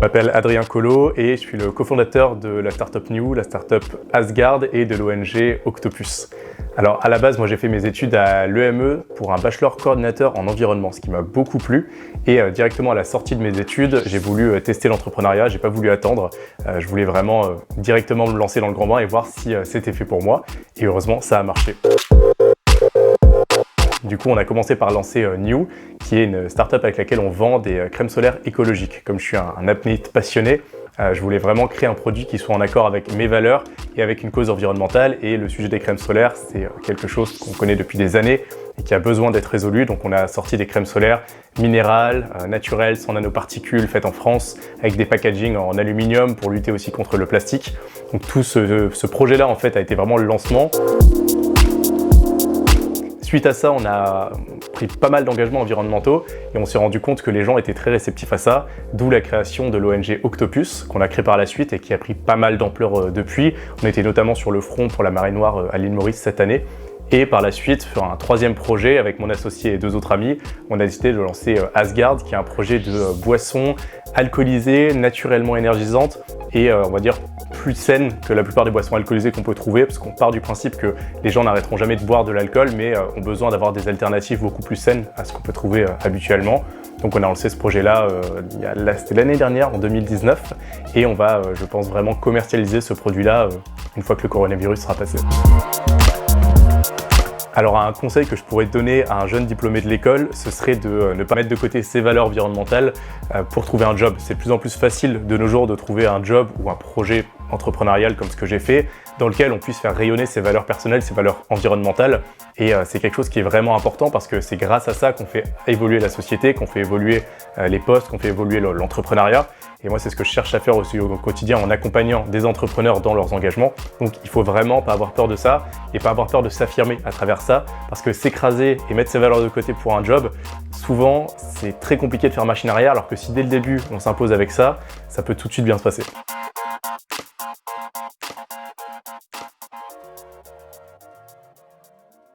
m'appelle Adrien Collot et je suis le cofondateur de la startup New, la startup Asgard et de l'ONG Octopus. Alors à la base, moi j'ai fait mes études à l'EME pour un bachelor coordinateur en environnement, ce qui m'a beaucoup plu. Et directement à la sortie de mes études, j'ai voulu tester l'entrepreneuriat, j'ai pas voulu attendre. Je voulais vraiment directement me lancer dans le grand bain et voir si c'était fait pour moi. Et heureusement, ça a marché. Du coup, on a commencé par lancer New, qui est une startup avec laquelle on vend des crèmes solaires écologiques. Comme je suis un apnéiste passionné, je voulais vraiment créer un produit qui soit en accord avec mes valeurs et avec une cause environnementale. Et le sujet des crèmes solaires, c'est quelque chose qu'on connaît depuis des années et qui a besoin d'être résolu. Donc on a sorti des crèmes solaires minérales, naturelles, sans nanoparticules, faites en France, avec des packagings en aluminium pour lutter aussi contre le plastique. Donc tout ce projet-là, en fait, a été vraiment le lancement. Suite à ça, on a pris pas mal d'engagements environnementaux et on s'est rendu compte que les gens étaient très réceptifs à ça, d'où la création de l'ONG Octopus, qu'on a créée par la suite et qui a pris pas mal d'ampleur depuis. On était notamment sur le front pour la marée noire à l'île Maurice cette année. Et par la suite, sur un troisième projet avec mon associé et deux autres amis, on a décidé de lancer Asgard, qui est un projet de boisson alcoolisée, naturellement énergisante et on va dire plus saine que la plupart des boissons alcoolisées qu'on peut trouver, parce qu'on part du principe que les gens n'arrêteront jamais de boire de l'alcool, mais ont besoin d'avoir des alternatives beaucoup plus saines à ce qu'on peut trouver habituellement. Donc on a lancé ce projet-là, c'était l'année dernière, en 2019, et on va, je pense, vraiment commercialiser ce produit-là une fois que le coronavirus sera passé. Alors un conseil que je pourrais donner à un jeune diplômé de l'école, ce serait de ne pas mettre de côté ses valeurs environnementales pour trouver un job. C'est de plus en plus facile de nos jours de trouver un job ou un projet entrepreneurial comme ce que j'ai fait, dans lequel on puisse faire rayonner ses valeurs personnelles, ses valeurs environnementales. Et c'est quelque chose qui est vraiment important parce que c'est grâce à ça qu'on fait évoluer la société, qu'on fait évoluer les postes, qu'on fait évoluer l'entrepreneuriat. Et moi, c'est ce que je cherche à faire aussi au quotidien en accompagnant des entrepreneurs dans leurs engagements. Donc, il faut vraiment pas avoir peur de ça et pas avoir peur de s'affirmer à travers ça. Parce que s'écraser et mettre ses valeurs de côté pour un job, souvent, c'est très compliqué de faire machine arrière. Alors que si dès le début, on s'impose avec ça, ça peut tout de suite bien se passer.